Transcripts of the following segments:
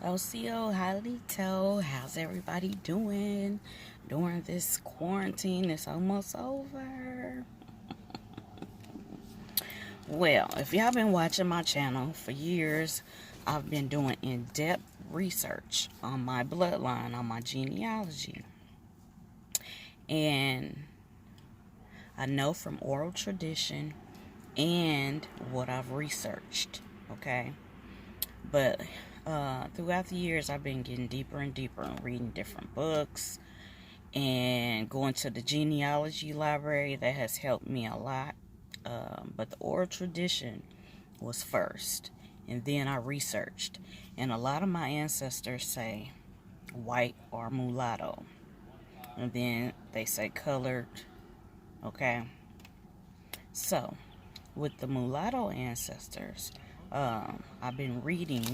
OCO, Halito, how's everybody doing during this quarantine? It's almost over. Well, if y'all been watching my channel for years, I've been doing in-depth research on my bloodline, on my genealogy. And I know from oral tradition and what I've researched, okay? But throughout the years, I've been getting deeper and deeper and reading different books and going to the genealogy library. That has helped me a lot. But the oral tradition was first, and then I researched. And a lot of my ancestors say white or mulatto, and then they say colored, okay? So, with the mulatto ancestors, I've been reading,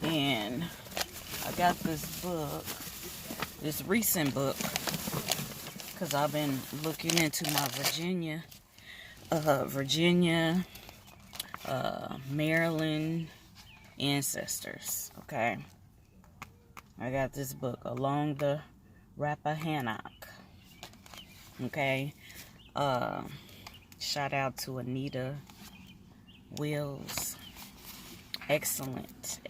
and I got this book, this recent book, because I've been looking into my Virginia, Maryland ancestors, okay? I got this book, Along the Rappahannock, okay? Shout out to Anita Wills. Excellent.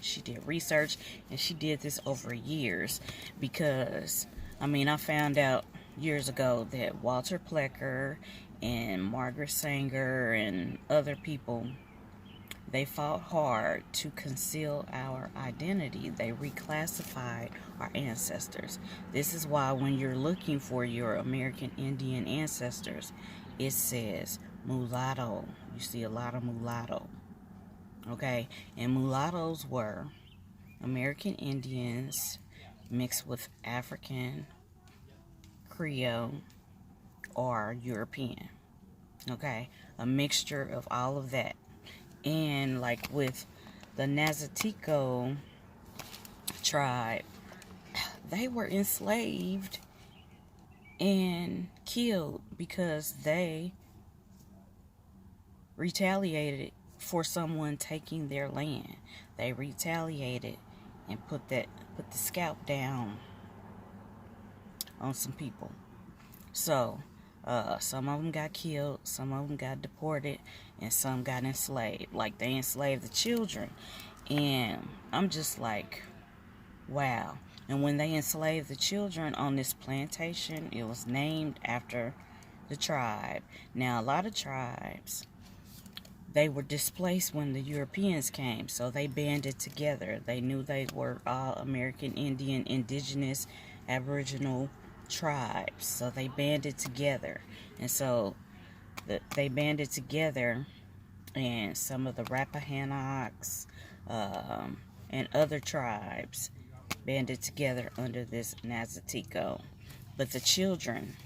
She did research, and she did this over years because, I found out years ago that Walter Plecker and Margaret Sanger and other people, they fought hard to conceal our identity. They reclassified our ancestors. This is why when you're looking for your American Indian ancestors, it says mulatto. You see a lot of mulatto. Okay? And mulattoes were American Indians mixed with African, Creole, or European. Okay? A mixture of all of that. And like with the Nanzatico tribe, they were enslaved and killed because they retaliated for someone taking their land. They retaliated and put the scalp down on some people. So some of them got killed, some of them got deported, and some got enslaved. Like, they enslaved the children. And I'm just like, wow. And when they enslaved the children on this plantation, it was named after the tribe. Now, a lot of tribes, they were displaced when the Europeans came, so they banded together. They knew they were all American Indian, indigenous, aboriginal tribes, so they banded together. And so they banded together, and some of the Rappahannocks and other tribes banded together under this Nanzatico. But the children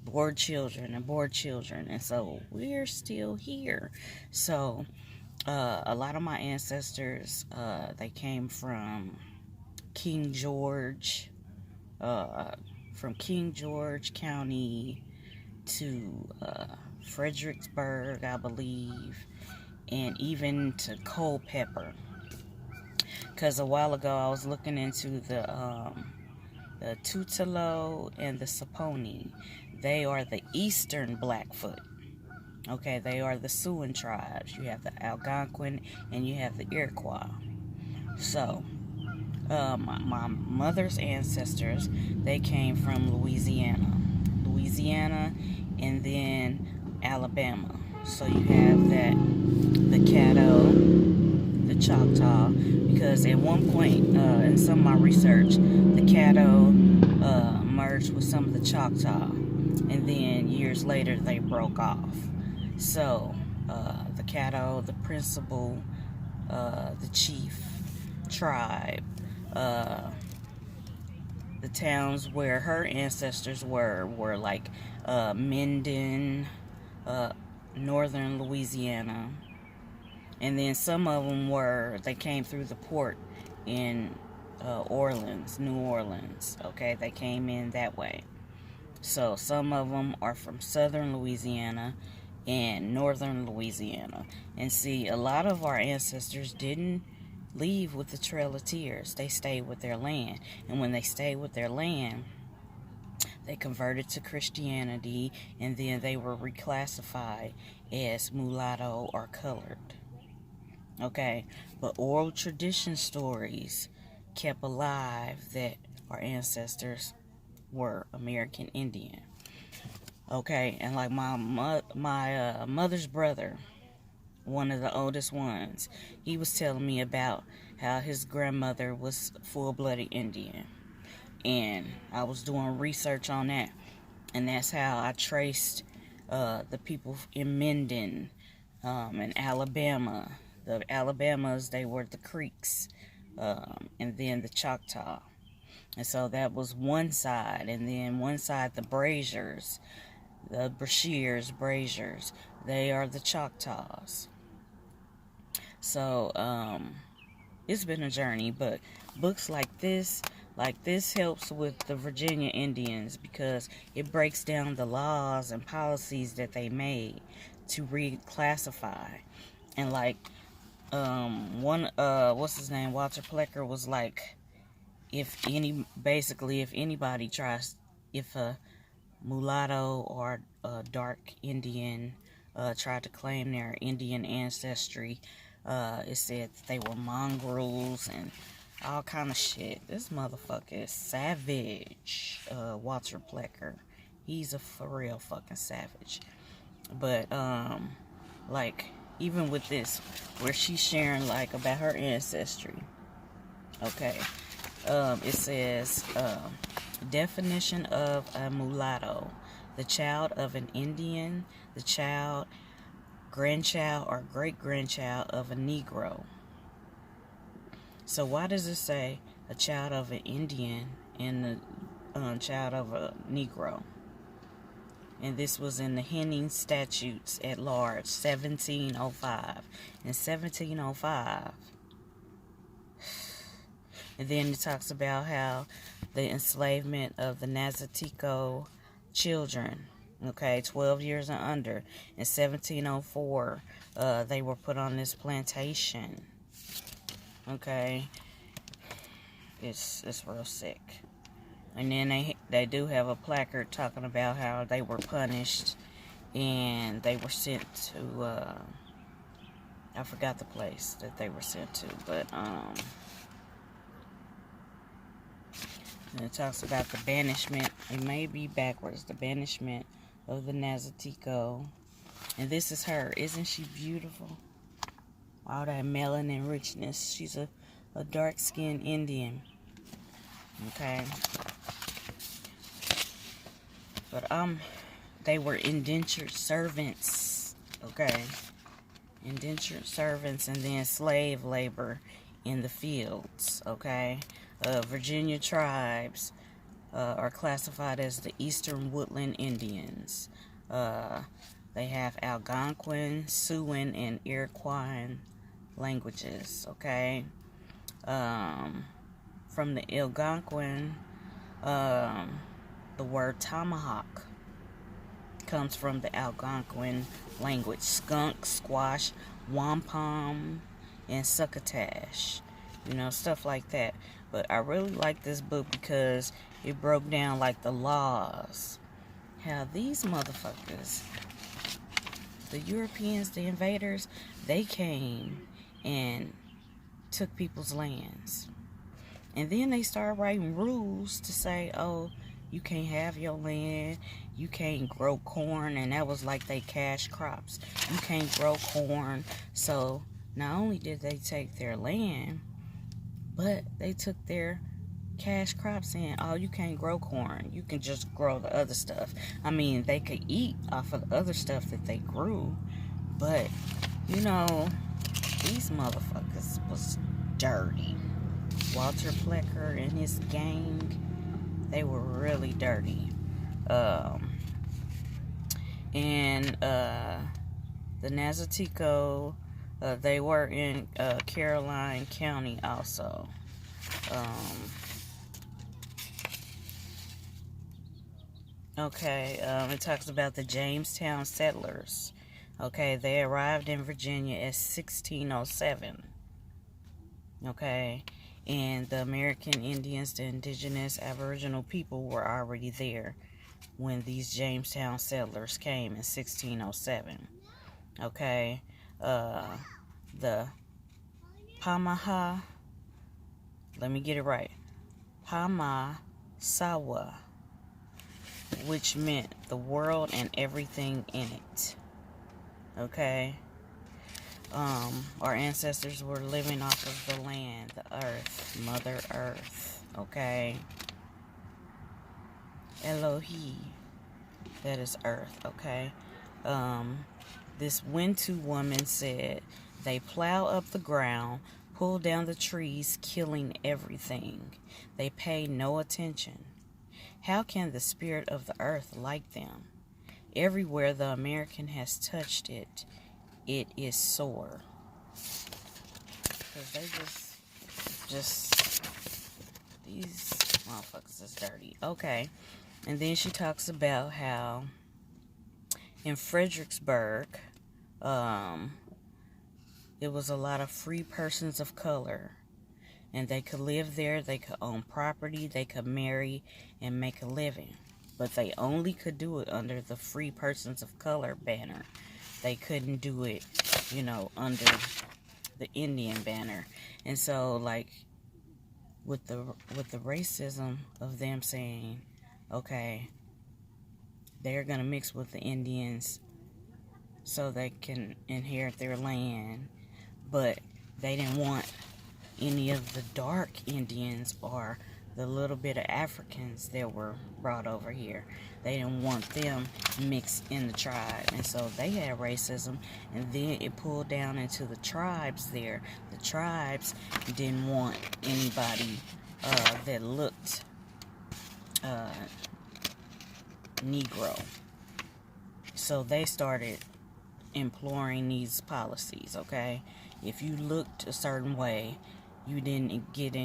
bore children and bore children, and so we're still here. So a lot of my ancestors, they came from King George, from King George County to Fredericksburg, I believe, and even to Culpeper. Because a while ago I was looking into the Tutelo and the Saponi. They are the Eastern Blackfoot. Okay, they are the Siouan tribes. You have the Algonquin and you have the Iroquois. So, my mother's ancestors, they came from Louisiana, and then Alabama. So you have the Caddo, the Choctaw, because at one point in some of my research, the Caddo merged with some of the Choctaw, and then years later they broke off. So the Caddo, the principal, the chief tribe, the towns where her ancestors were like Minden, northern Louisiana, and then some of them they came through the port in New Orleans. Okay, they came in that way. So some of them are from southern Louisiana and northern Louisiana. And see, a lot of our ancestors didn't leave with the Trail of Tears. They stayed with their land. And when they stayed with their land, they converted to Christianity, and then they were reclassified as mulatto or colored. Okay, but oral tradition stories kept alive that our ancestors were American Indian. Okay, and like my mother's brother, one of the oldest ones, he was telling me about how his grandmother was full-blooded Indian. And I was doing research on that, and that's how I traced the people in Minden and Alabama. The Alabamas, they were the Creeks, and then the Choctaw. And so that was one side, and then one side, the Braziers, the Braziers, they are the Choctaws. So it's been a journey, but books like this helps with the Virginia Indians, because it breaks down the laws and policies that they made to reclassify. And like what's his name, Walter Plecker, was like, if anybody tries, if a mulatto or a dark Indian tried to claim their Indian ancestry, it said that they were mongrels and all kind of shit. This motherfucker is savage. Walter Plecker, he's a for real fucking savage. But like, even with this, where she's sharing like about her ancestry, okay, it says definition of a mulatto: the child of an Indian, the child, grandchild, or great-grandchild of a Negro. So why does it say a child of an Indian and a child of a Negro? And this was in the Henning Statutes at Large, 1705. In 1705. And then it talks about how the enslavement of the Nanzatico children, okay, 12 years and under. In 1704, they were put on this plantation. Okay, it's real sick. And then they do have a placard talking about how they were punished and they were sent to I forgot the place that they were sent to, but and it talks about the banishment. It may be backwards. The banishment of the Nanzatico. And this is her. Isn't she beautiful? All that melanin richness. She's a dark-skinned Indian. Okay. But they were indentured servants. Okay. Indentured servants, and then slave labor in the fields. Okay. Virginia tribes are classified as the Eastern Woodland Indians. They have Algonquin, Siouan, and Iroquois languages. Okay. From the Algonquin, the word tomahawk comes from the Algonquin language. Skunk, squash, wampum, and succotash. You know, stuff like that. But I really like this book because it broke down like the laws. How these motherfuckers, the Europeans, the invaders, they came and took people's lands. And then they started writing rules to say, oh, you can't have your land, you can't grow corn, and that was like they cash crops. You can't grow corn. So not only did they take their land, but they took their cash crops in. Oh, you can't grow corn, you can just grow the other stuff. I mean, they could eat off of the other stuff that they grew, but you know, these motherfuckers was dirty. Walter Plecker and his gang, they were really dirty. And the Nanzatico, they were in Caroline County also. It talks about the Jamestown settlers. Okay, they arrived in Virginia as 1607. okay? And the American Indians, the indigenous Aboriginal people, were already there when these Jamestown settlers came in 1607, okay? The Pamaha, let me get it right, Pamasawa, which meant the world and everything in it, okay? Our ancestors were living off of the land, the earth, Mother Earth, okay? Elohi, that is earth, okay? This Wintu woman said, they plow up the ground, pull down the trees, killing everything. They pay no attention. How can the spirit of the earth like them? Everywhere the American has touched it, it is sore. Because they just, these motherfuckers is dirty. Okay. And then she talks about how in Fredericksburg, it was a lot of free persons of color. And they could live there, they could own property, they could marry and make a living. But they only could do it under the Free Persons of Color banner. They couldn't do it, you know, under the Indian banner. And so, like, with the racism of them saying, okay, they're going to mix with the Indians so they can inherit their land, but they didn't want any of the dark Indians or the little bit of Africans that were brought over here. They didn't want them mixed in the tribe. And so they had racism. And then it pulled down into the tribes there. The tribes didn't want anybody that looked Negro. So they started imploring these policies, okay? If you looked a certain way, you didn't get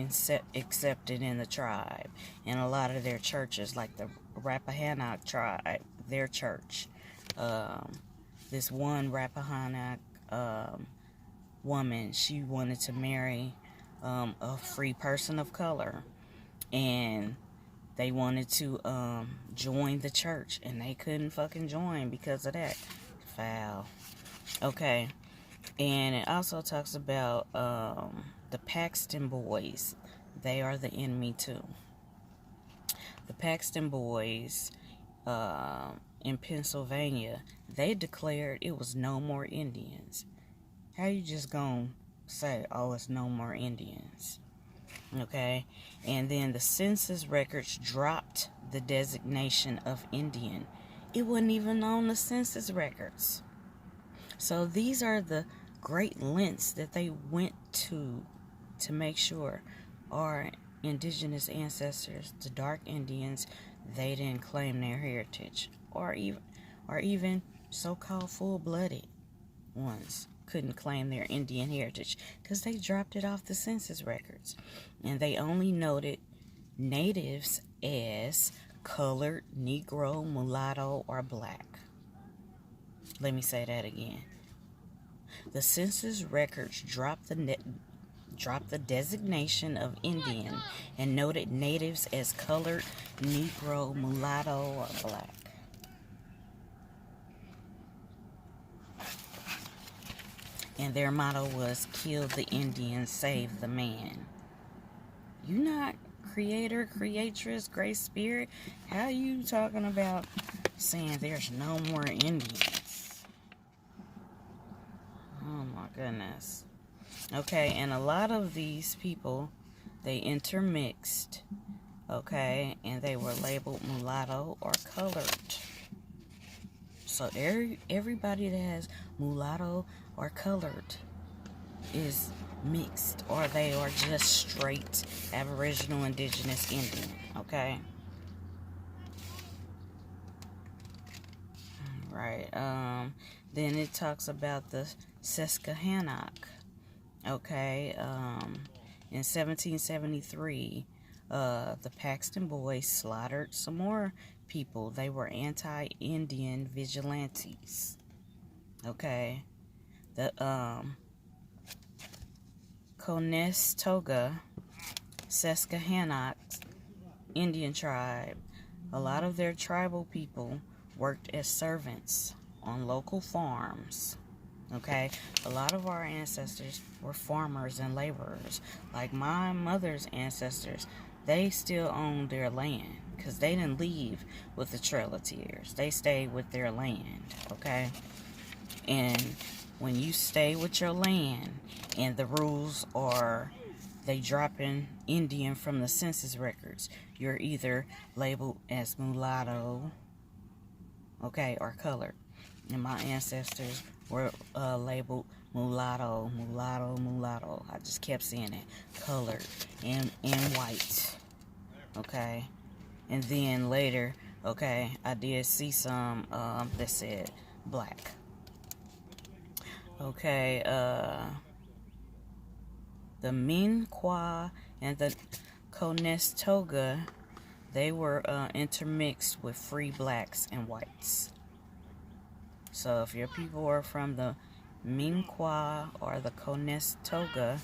accepted in the tribe. And a lot of their churches, like the Rappahannock tribe, their church, this one Rappahannock woman, she wanted to marry a free person of color, and they wanted to join the church, and they couldn't fucking join because of that. Foul. Okay. And it also talks about the Paxton boys. They are the enemy too. The Paxton boys in Pennsylvania, they declared it was no more Indians. How you just gonna say, oh, it's no more Indians? Okay. And then the census records dropped the designation of Indian. It wasn't even on the census records. So these are the great lengths that they went to make sure our indigenous ancestors, the dark Indians, they didn't claim their heritage, or even so-called full-blooded ones couldn't claim their Indian heritage because they dropped it off the census records. And they only noted natives as colored, Negro, mulatto, or black. Let me say that again. The census records dropped the designation of Indian and noted natives as colored, Negro, mulatto, or black. And their motto was, kill the Indian, save the man. You not creator, creatress, great spirit? How you talking about saying there's no more Indians? Oh my goodness. Okay, and a lot of these people, they intermixed, okay, and they were labeled mulatto or colored. So everybody that has mulatto or colored is mixed, or they are just straight Aboriginal, Indigenous, Indian, okay? Right. Then it talks about the Susquehannock, okay? In 1773, the Paxton boys slaughtered some more people. They were anti-Indian vigilantes, okay? The Conestoga Susquehannock Indian Tribe. A lot of their tribal people worked as servants on local farms. Okay, a lot of our ancestors were farmers and laborers. Like my mother's ancestors, they still owned their land because they didn't leave with the Trail of Tears. They stayed with their land, okay? And when you stay with your land and the rules are they drop in Indian from the census records, you're either labeled as mulatto, okay, or colored. And my ancestors were labeled mulatto, mulatto, mulatto. I just kept saying it, colored and white, okay. And then later, okay, I did see some that said black. Okay, the Minquah and the Conestoga, they were intermixed with free blacks and whites. So if your people are from the Minquah or the Conestoga,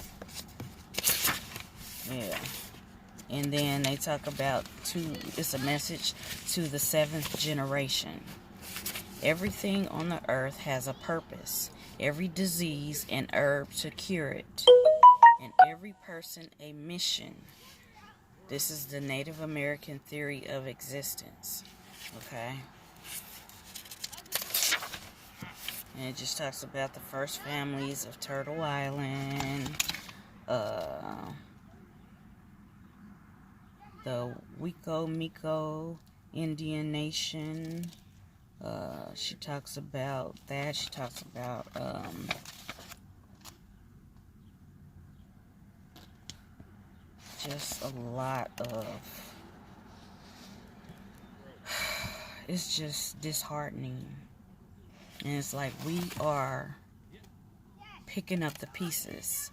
yeah. And then they talk about it's a message to the 7th generation. Everything on the earth has a purpose. Every disease and herb to cure it. And every person a mission. This is the Native American theory of existence. Okay? And it just talks about the first families of Turtle Island. The Wiko-Miko Indian Nation. She talks about that. She talks about just a lot of, it's just disheartening. And it's like we are picking up the pieces,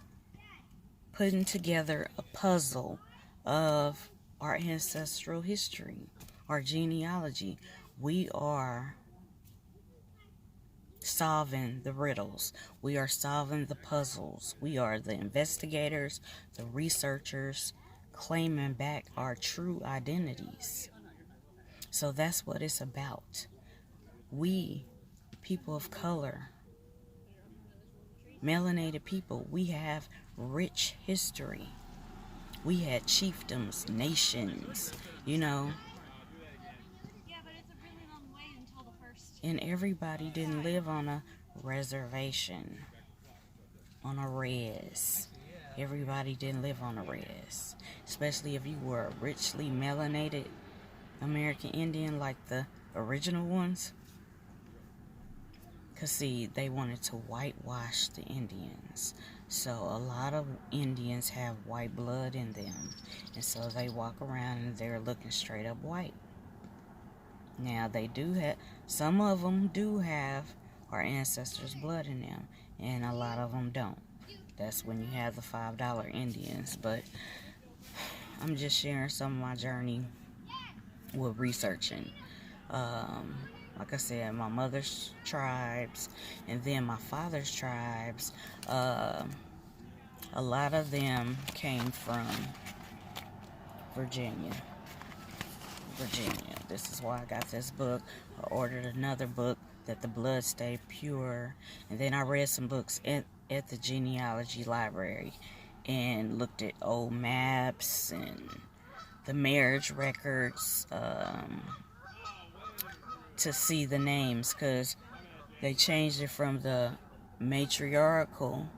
putting together a puzzle of our ancestral history, our genealogy. We are solving the riddles. We are solving the puzzles. We are the investigators, the researchers, claiming back our true identities. So that's what it's about. We, people of color, melanated people, we have rich history. We had chiefdoms, nations, you know. And everybody didn't live on a reservation, on a res. Everybody didn't live on a res. Especially if you were a richly melanated American Indian like the original ones. Because, see, they wanted to whitewash the Indians. So a lot of Indians have white blood in them. And so they walk around and they're looking straight up white. Now, they do have, some of them do have our ancestors' blood in them. And a lot of them don't. That's when you have the $5 Indians. But I'm just sharing some of my journey with researching. Like I said, my mother's tribes and then my father's tribes, a lot of them came from Virginia. This is why I got this book. I ordered another book, That the Blood Stay Pure. And then I read some books at the genealogy library and looked at old maps and the marriage records, to see the names, because they changed it from the matriarchal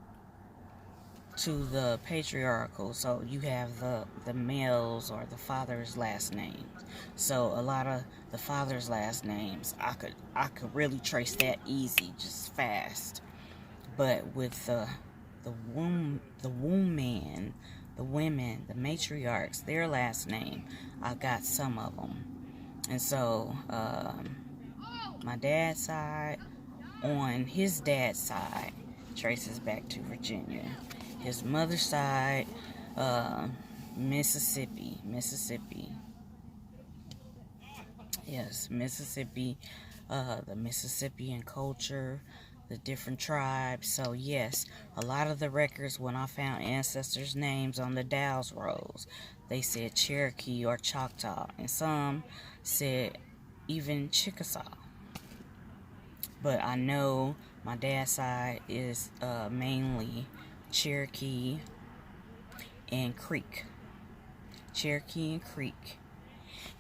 to the patriarchal. So you have the males or the father's last names. So a lot of the father's last names, I could really trace that easy, just fast. But with the womb man, the women, the matriarchs, their last name, I got some of them. And so my dad's side, on his dad's side, traces back to Virginia. His mother's side, Mississippi. Yes, Mississippi, the Mississippian culture, the different tribes. So yes, a lot of the records, when I found ancestors' names on the Dow's rolls, they said Cherokee or Choctaw, and some said even Chickasaw. But I know my dad's side is mainly Cherokee and Creek. Cherokee and Creek.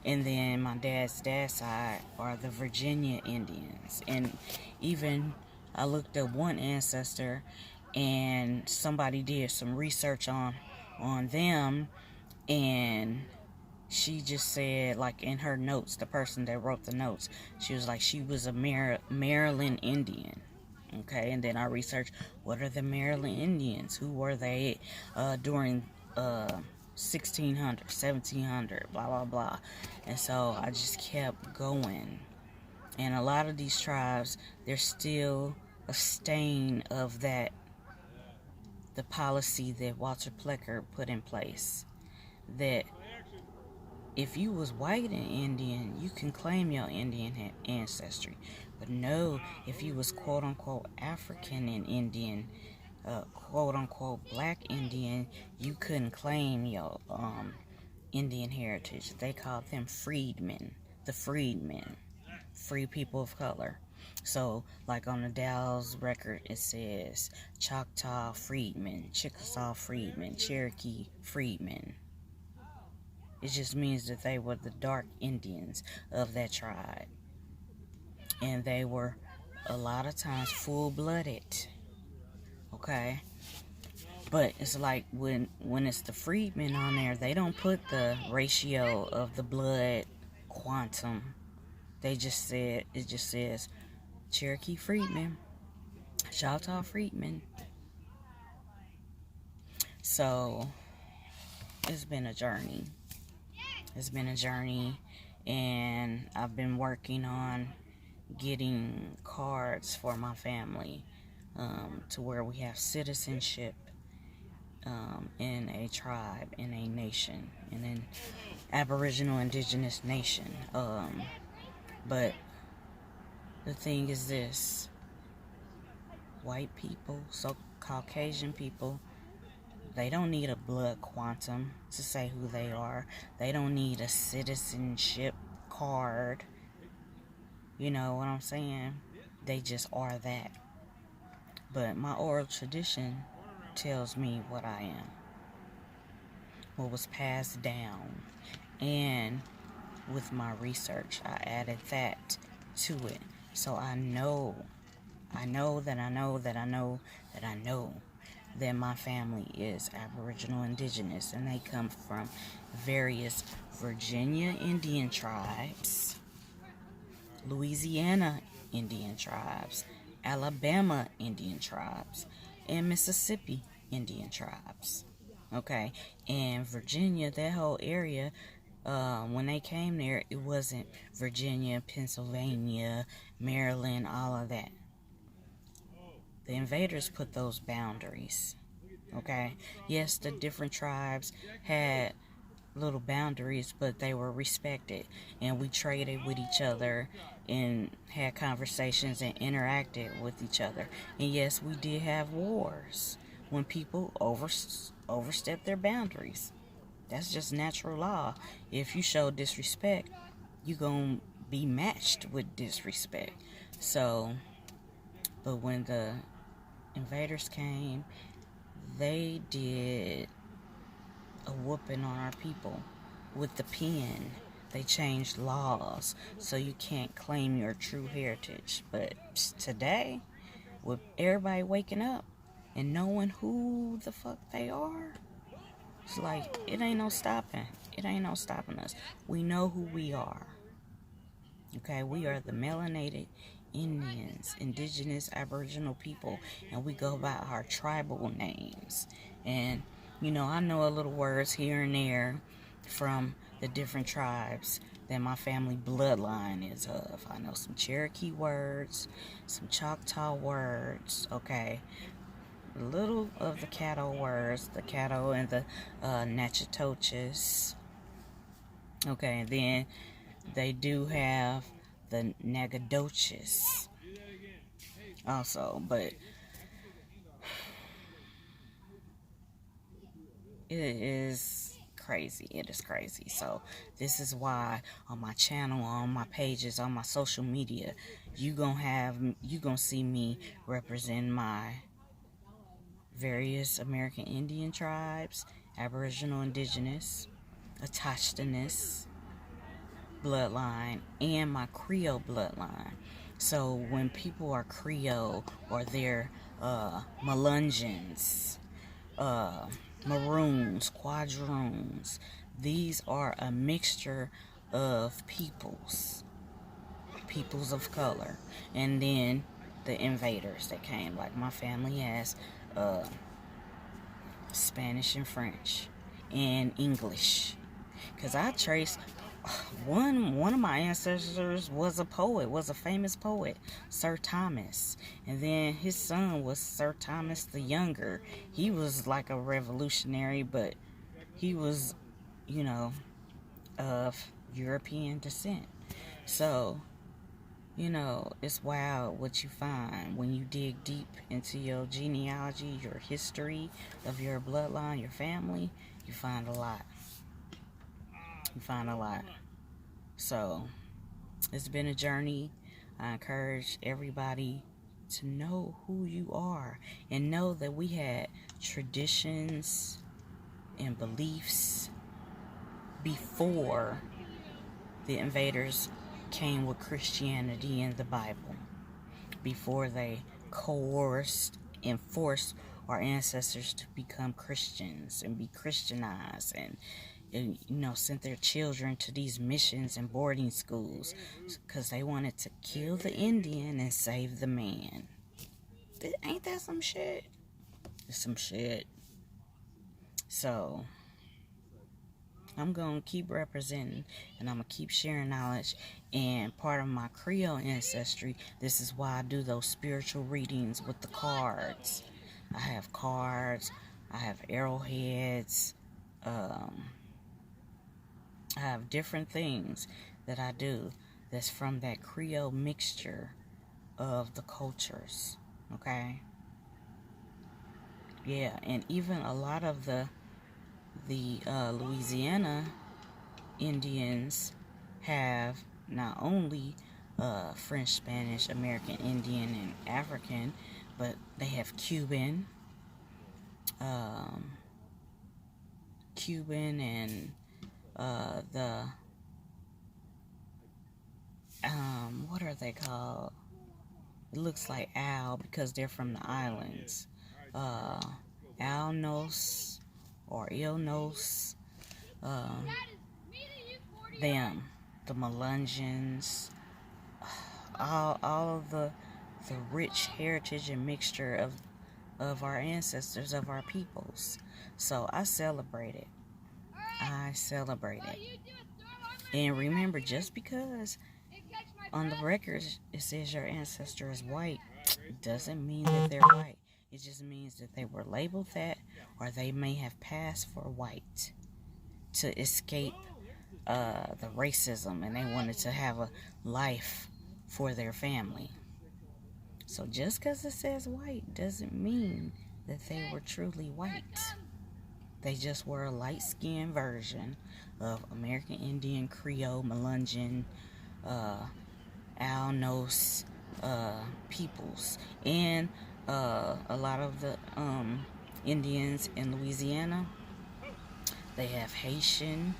And then my dad's side are the Virginia Indians. And even I looked up one ancestor, and somebody did some research on them, and she just said, like in her notes, the person that wrote the notes, she was like, she was a Maryland Indian. Okay, and then I researched, what are the Maryland Indians? Who were they during 1600, 1700, blah, blah, blah. And so I just kept going. And a lot of these tribes, there's still a stain of that, the policy that Walter Plecker put in place, that if you was white and Indian, you can claim your Indian ancestry. But no, if you was quote-unquote African and Indian, quote-unquote black Indian, you couldn't claim your Indian heritage. They called them freedmen, the freedmen, free people of color. So, like on the Dow's record, it says Choctaw freedmen, Chickasaw freedmen, Cherokee freedmen. It just means that they were the dark Indians of that tribe. And they were a lot of times full-blooded. Okay? But it's like when it's the freedmen on there, they don't put the ratio of the blood quantum. It just says Cherokee freedmen, Choctaw freedmen. So it's been a journey. It's been a journey, and I've been working on getting cards for my family to where we have citizenship in a tribe, in a nation, in an Aboriginal indigenous nation. But the thing is this: white people, so Caucasian people, they don't need a blood quantum to say who they are. They don't need a citizenship card. You know what I'm saying? They just are that. But my oral tradition tells me what I am, what was passed down. And with my research, I added that to it. So I know that my family is Aboriginal indigenous, and they come from various Virginia Indian tribes, Louisiana Indian tribes, Alabama Indian tribes, and Mississippi Indian tribes. Okay, and Virginia, that whole area, when they came there, it wasn't Virginia, Pennsylvania, Maryland, all of that. The invaders put those boundaries, okay? Yes, the different tribes had little boundaries, but they were respected, and we traded with each other and had conversations and interacted with each other. And yes, we did have wars when people overstepped their boundaries. That's just natural law. If you show disrespect, you're going to be matched with disrespect. So, but when the invaders came, they did a whooping on our people with the pen. They changed laws so you can't claim your true heritage. But today, with everybody waking up and knowing who the fuck they are, it's like, it ain't no stopping. It ain't no stopping us. We know who we are. Okay, we are the melanated Indians, indigenous Aboriginal people, and we go by our tribal names. And, you know, I know a little words here and there from the different tribes that my family bloodline is of. I know some Cherokee words, some Choctaw words, okay, a little of the Caddo words, the Caddo and the Natchitoches, okay, and then they do have the Nagadoches. also, but it is crazy. It is crazy. So this is why on my channel, on my pages, on my social media, you gonna see me represent my various American Indian tribes, Aboriginal, Indigenous, Autochthonous bloodline, and my Creole bloodline. So when people are Creole or they're Melungeons, Maroons, Quadroons, these are a mixture of peoples of color. And then the invaders that came, like my family has Spanish and French and English, because I trace one of my ancestors was a famous poet, Sir Thomas, and then his son was Sir Thomas the Younger. He was like a revolutionary, but he was, you know, of European descent. So, you know, it's wild what you find when you dig deep into your genealogy, your history of your bloodline, your family. You find a lot. You find a lot. So, it's been a journey. I encourage everybody to know who you are and know that we had traditions and beliefs before the invaders came with Christianity and the Bible, before they coerced and forced our ancestors to become Christians and be Christianized and you know, sent their children to these missions and boarding schools because they wanted to kill the Indian and save the man. Ain't that some shit? It's some shit. So I'm going to keep representing, and I'm going to keep sharing knowledge. And part of my Creole ancestry, this is why I do those spiritual readings with the cards. I have cards, I have arrowheads, I have different things that I do that's from that Creole mixture of the cultures, okay? Yeah, and even a lot of the Louisiana Indians have not only French, Spanish, American Indian, and African, but they have Cuban, and what are they called? It looks like owl because they're from the islands. Alnos or Ilnos. Them, the Melungeons, all of the rich heritage and mixture of our ancestors, of our peoples. So I celebrate it. I celebrate it. And remember, just because on the records it says your ancestor is white, doesn't mean that they're white. It just means that they were labeled that, or they may have passed for white to escape the racism, and they wanted to have a life for their family. So just because it says white doesn't mean that they were truly white. They just were a light-skinned version of American Indian, Creole, Melungeon, Alnos peoples. And a lot of the Indians in Louisiana, they have Haitian,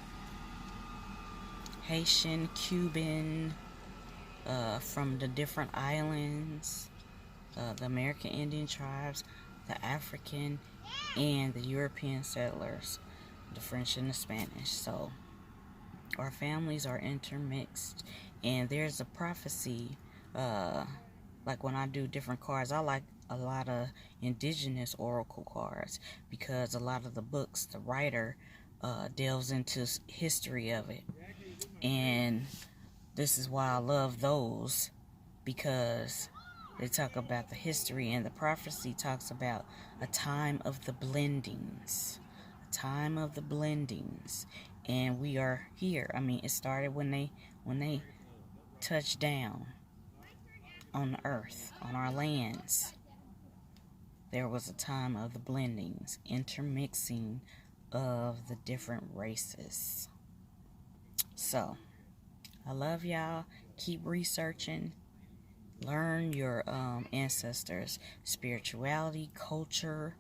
Cuban, from the different islands, the American Indian tribes, the African, and the European settlers, the French and the Spanish. So our families are intermixed, and there's a prophecy, like when I do different cards, I like a lot of indigenous oracle cards because a lot of the books, the writer delves into history of it. And this is why I love those, because they talk about the history, and the prophecy talks about a time of the blendings. A time of the blendings. And we are here. I mean, it started when they touched down on the earth, on our lands, there was a time of the blendings, intermixing of the different races. So, I love y'all. Keep researching. Learn your ancestors' spirituality, culture,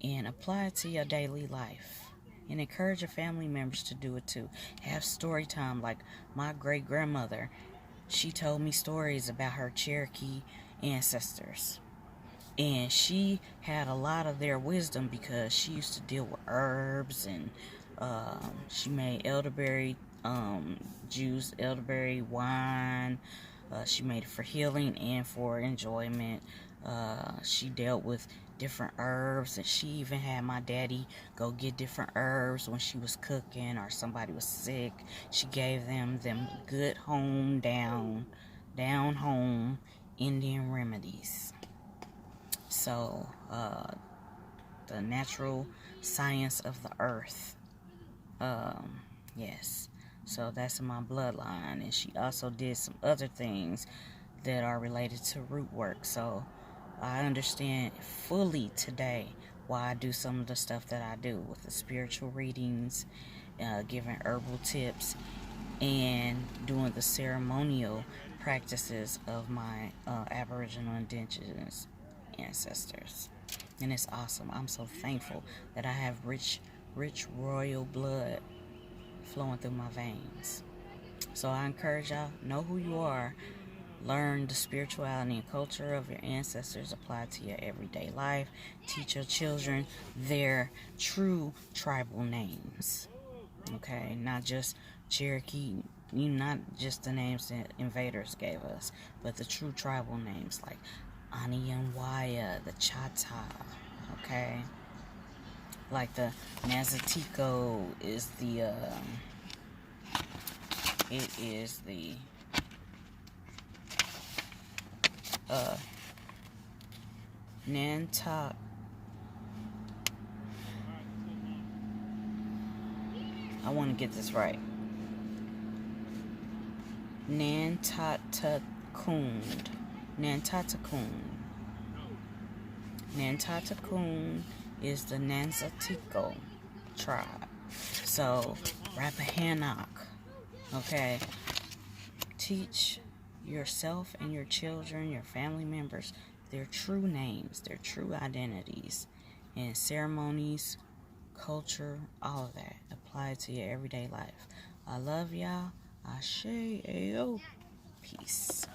and apply it to your daily life. And encourage your family members to do it too. Have story time. Like my great grandmother, she told me stories about her Cherokee ancestors. And she had a lot of their wisdom because she used to deal with herbs, and she made elderberry juice, elderberry wine. She made it for healing and for enjoyment. She dealt with different herbs, and she even had my daddy go get different herbs when she was cooking or somebody was sick. She gave them good down home Indian remedies. So the natural science of the earth, yes, so that's in my bloodline. And she also did some other things that are related to root work. So I understand fully today why I do some of the stuff that I do with the spiritual readings, giving herbal tips, and doing the ceremonial practices of my Aboriginal indigenous ancestors. And it's awesome. I'm so thankful that I have rich royal blood flowing through my veins. So I encourage y'all, know who you are. Learn the spirituality and culture of your ancestors. Apply to your everyday life. Teach your children their true tribal names. Okay, not just Cherokee, not just the names that invaders gave us, but the true tribal names like Anianwaya, the Chata. Okay, like the Nanzatico is the Nantaughtacund. I want to get this right. Nantaughtacund. Nantaughtacund is the Nanzatico tribe. So, Rappahannock. Okay. Teach yourself and your children, your family members, their true names, their true identities, and ceremonies, culture, all of that. Apply it to your everyday life. I love y'all. Ashe, ayo. Peace.